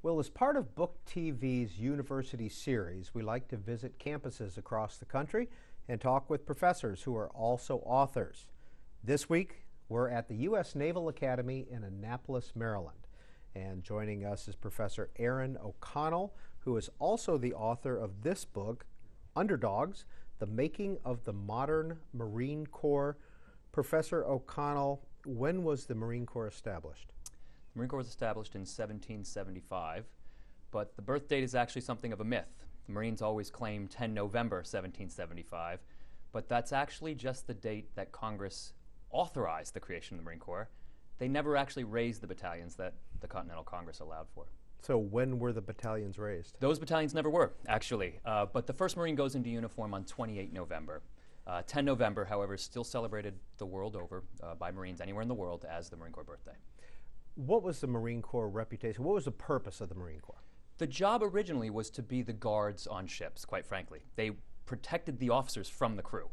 Well, as part of BookTV's University series, we like to visit campuses across the country and talk with professors who are also authors. This week, we're at the U.S. Naval Academy in Annapolis, Maryland. And joining us is Professor Aaron O'Connell, who is also the author of this book, Underdogs, The Making of the Modern Marine Corps. Professor O'Connell, when was the Marine Corps established? The Marine Corps was established in 1775, but the birth date is actually something of a myth. The Marines always claim 10 November 1775, but that's actually just the date that Congress authorized the creation of the Marine Corps. They never actually raised the battalions that the Continental Congress allowed for. So when were the battalions raised? Those battalions never were, actually, but the first Marine goes into uniform on 28 November. 10 November, however, is still celebrated the world over by Marines anywhere in the world as the Marine Corps birthday. What was the Marine Corps reputation? What was the purpose of the Marine Corps? The job originally was to be the guards on ships, quite frankly. They protected the officers from the crew.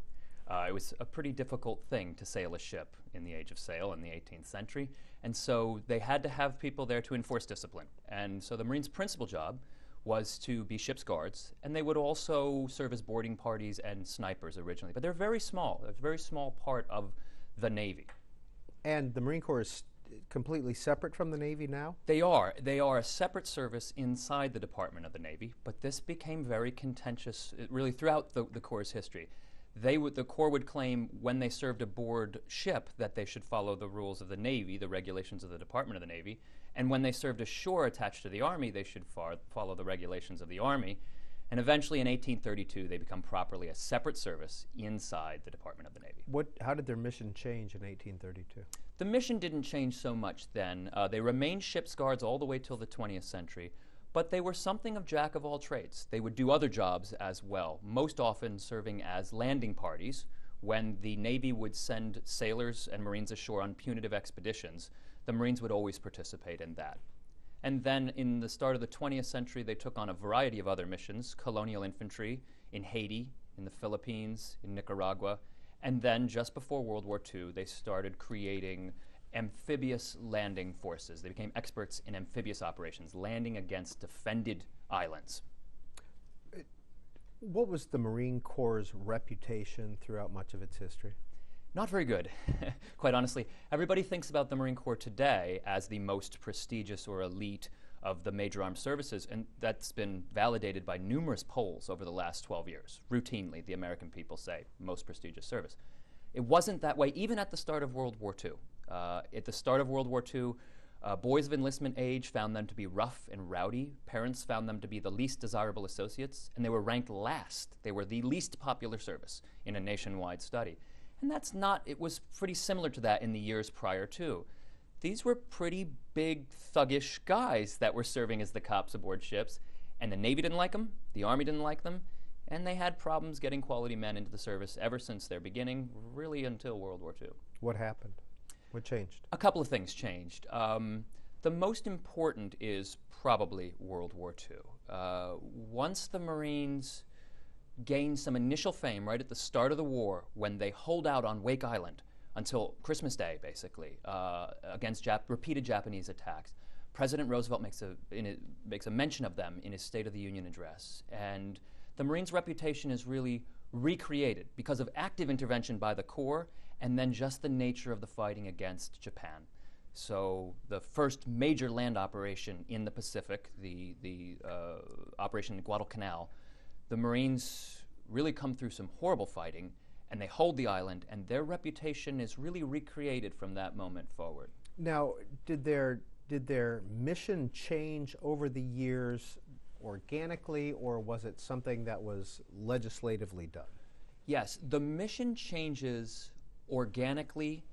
It was a pretty difficult thing to sail a ship in the age of sail in the 18th century, and so they had to have people there to enforce discipline. And so the Marines' principal job was to be ship's guards, and they would also serve as boarding parties and snipers originally. But they're very small. They're a very small part of the Navy. And the Marine Corps is completely separate from the Navy now? They are. They are a separate service inside the Department of the Navy, but this became very contentious really throughout the Corps' history. The Corps would claim when they served aboard ship that they should follow the rules of the Navy, the regulations of the Department of the Navy, and when they served ashore attached to the Army, they should follow the regulations of the Army. And eventually in 1832, they become properly a separate service inside the Department of the Navy. How did their mission change in 1832? The mission didn't change so much then. They remained ship's guards all the way till the 20th century, but they were something of jack of all trades. They would do other jobs as well, most often serving as landing parties. When the Navy would send sailors and Marines ashore on punitive expeditions, the Marines would always participate in that. And then in the start of the 20th century, they took on a variety of other missions, colonial infantry in Haiti, in the Philippines, in Nicaragua. And then just before World War II, they started creating amphibious landing forces. They became experts in amphibious operations, landing against defended islands. What was the Marine Corps' reputation throughout much of its history? Not very good, quite honestly. Everybody thinks about the Marine Corps today as the most prestigious or elite of the major armed services, and that's been validated by numerous polls over the last 12 years. Routinely, the American people say, most prestigious service. It wasn't that way even at the start of World War II. At the start of World War II, boys of enlistment age found them to be rough and rowdy. Parents found them to be the least desirable associates, and they were ranked last. They were the least popular service in a nationwide study. And it was pretty similar to that in the years prior to. These were pretty big, thuggish guys that were serving as the cops aboard ships, and the Navy didn't like them, the Army didn't like them, and they had problems getting quality men into the service ever since their beginning, really until World War II. What happened? What changed? A couple of things changed. The most important is probably World War II. Once the Marines gained some initial fame right at the start of the war when they hold out on Wake Island until Christmas Day, basically, against repeated Japanese attacks. President Roosevelt makes a mention of them in his State of the Union address. And the Marines' reputation is really recreated because of active intervention by the Corps and then just the nature of the fighting against Japan. So the first major land operation in the Pacific, the operation in Guadalcanal, the Marines really come through some horrible fighting, and they hold the island, and their reputation is really recreated from that moment forward. Now, did their mission change over the years organically, or was it something that was legislatively done? Yes, the mission changes organically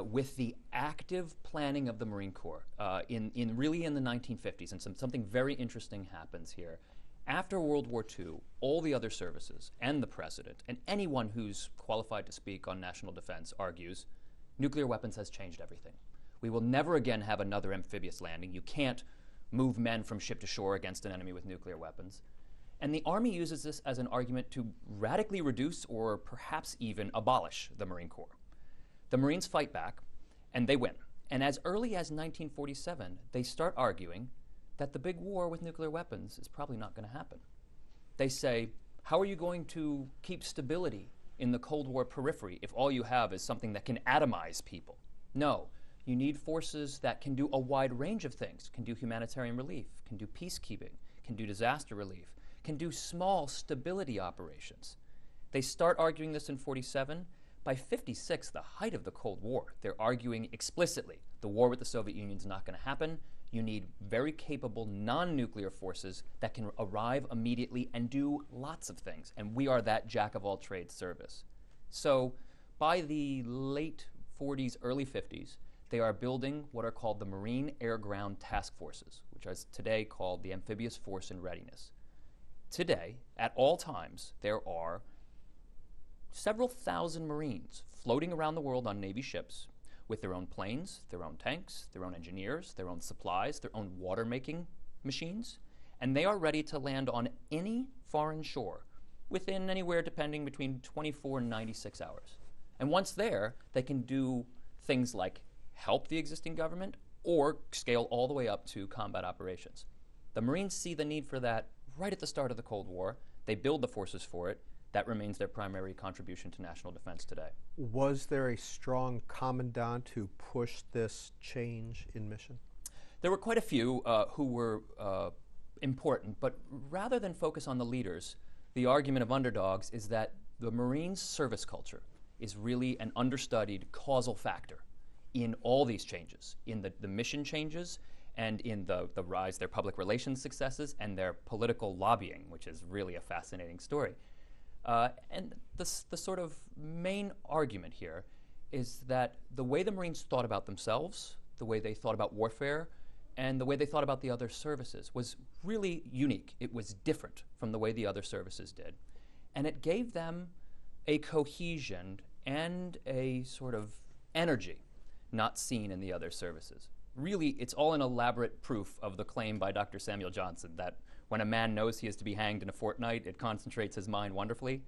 with the active planning of the Marine Corps really in the 1950s, and something very interesting happens here. After World War II, all the other services and the President and anyone who's qualified to speak on national defense argues nuclear weapons has changed everything. We will never again have another amphibious landing. You can't move men from ship to shore against an enemy with nuclear weapons. And the Army uses this as an argument to radically reduce or perhaps even abolish the Marine Corps. The Marines fight back, and they win. And as early as 1947, they start arguing that the big war with nuclear weapons is probably not going to happen. They say, how are you going to keep stability in the Cold War periphery if all you have is something that can atomize people? No, you need forces that can do a wide range of things, can do humanitarian relief, can do peacekeeping, can do disaster relief, can do small stability operations. They start arguing this in 47. By 56, the height of the Cold War, they're arguing explicitly the war with the Soviet Union is not going to happen. You need very capable non-nuclear forces that can arrive immediately and do lots of things. And we are that jack-of-all-trades service. So by the late 40s, early 50s, they are building what are called the Marine Air-Ground Task Forces, which is today called the Amphibious Force in Readiness. Today, at all times, there are several thousand Marines floating around the world on Navy ships with their own planes, their own tanks, their own engineers, their own supplies, their own water-making machines, and they are ready to land on any foreign shore within anywhere depending between 24 and 96 hours. And once there, they can do things like help the existing government or scale all the way up to combat operations. The Marines see the need for that right at the start of the Cold War. They build the forces for it. That remains their primary contribution to national defense today. Was there a strong commandant who pushed this change in mission? There were quite a few who were important, but rather than focus on the leaders, the argument of Underdogs is that the Marines' service culture is really an understudied causal factor in all these changes, in the mission changes and in the rise, their public relations successes and their political lobbying, which is really a fascinating story. And the sort of main argument here is that the way the Marines thought about themselves, the way they thought about warfare, and the way they thought about the other services was really unique. It was different from the way the other services did. And it gave them a cohesion and a sort of energy not seen in the other services. Really, it's all an elaborate proof of the claim by Dr. Samuel Johnson that when a man knows he is to be hanged in a fortnight, it concentrates his mind wonderfully.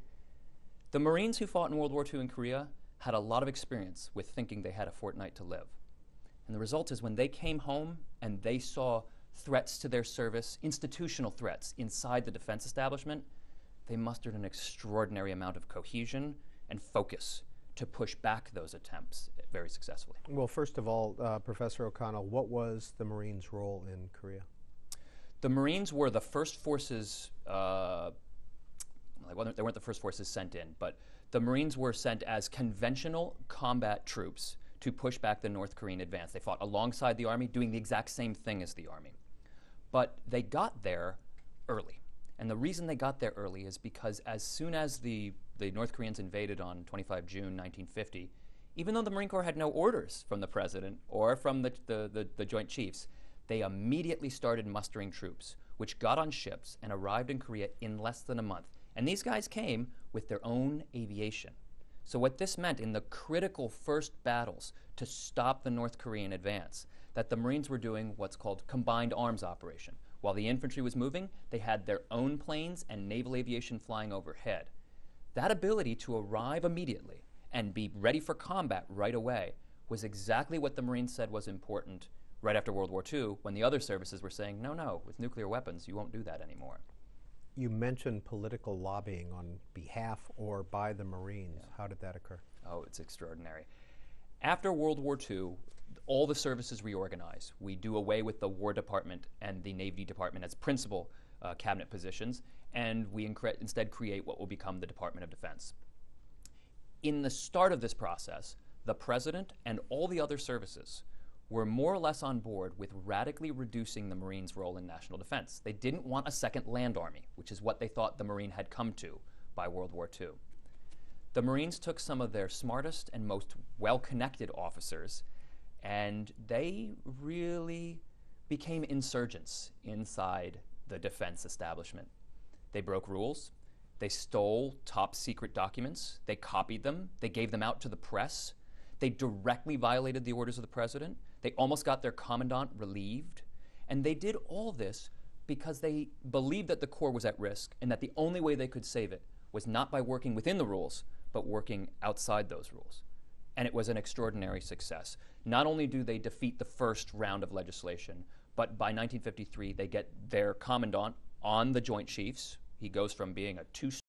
The Marines who fought in World War II in Korea had a lot of experience with thinking they had a fortnight to live. And the result is when they came home and they saw threats to their service, institutional threats inside the defense establishment, they mustered an extraordinary amount of cohesion and focus to push back those attempts very successfully. Well, first of all, Professor O'Connell, what was the Marines' role in Korea? The Marines were the first forces, they weren't the first forces sent in, but the Marines were sent as conventional combat troops to push back the North Korean advance. They fought alongside the Army, doing the exact same thing as the Army. But they got there early. And the reason they got there early is because as soon as the North Koreans invaded on 25 June 1950, even though the Marine Corps had no orders from the President or from the Joint Chiefs, they immediately started mustering troops, which got on ships and arrived in Korea in less than a month. And these guys came with their own aviation. So what this meant in the critical first battles to stop the North Korean advance, that the Marines were doing what's called combined arms operation. While the infantry was moving, they had their own planes and naval aviation flying overhead. That ability to arrive immediately and be ready for combat right away was exactly what the Marines said was important right after World War II, when the other services were saying, no, with nuclear weapons, you won't do that anymore. You mentioned political lobbying on behalf or by the Marines. Yeah. How did that occur? Oh, it's extraordinary. After World War II, all the services reorganize. We do away with the War Department and the Navy Department as principal cabinet positions, and we instead create what will become the Department of Defense. In the start of this process, the President and all the other services were more or less on board with radically reducing the Marines' role in national defense. They didn't want a second land army, which is what they thought the Marine had come to by World War II. The Marines took some of their smartest and most well-connected officers, and they really became insurgents inside the defense establishment. They broke rules. They stole top-secret documents. They copied them. They gave them out to the press. They directly violated the orders of the President. They almost got their commandant relieved. And they did all this because they believed that the Corps was at risk and that the only way they could save it was not by working within the rules, but working outside those rules. And it was an extraordinary success. Not only do they defeat the first round of legislation, But by 1953, they get their commandant on the Joint Chiefs. He goes from being a two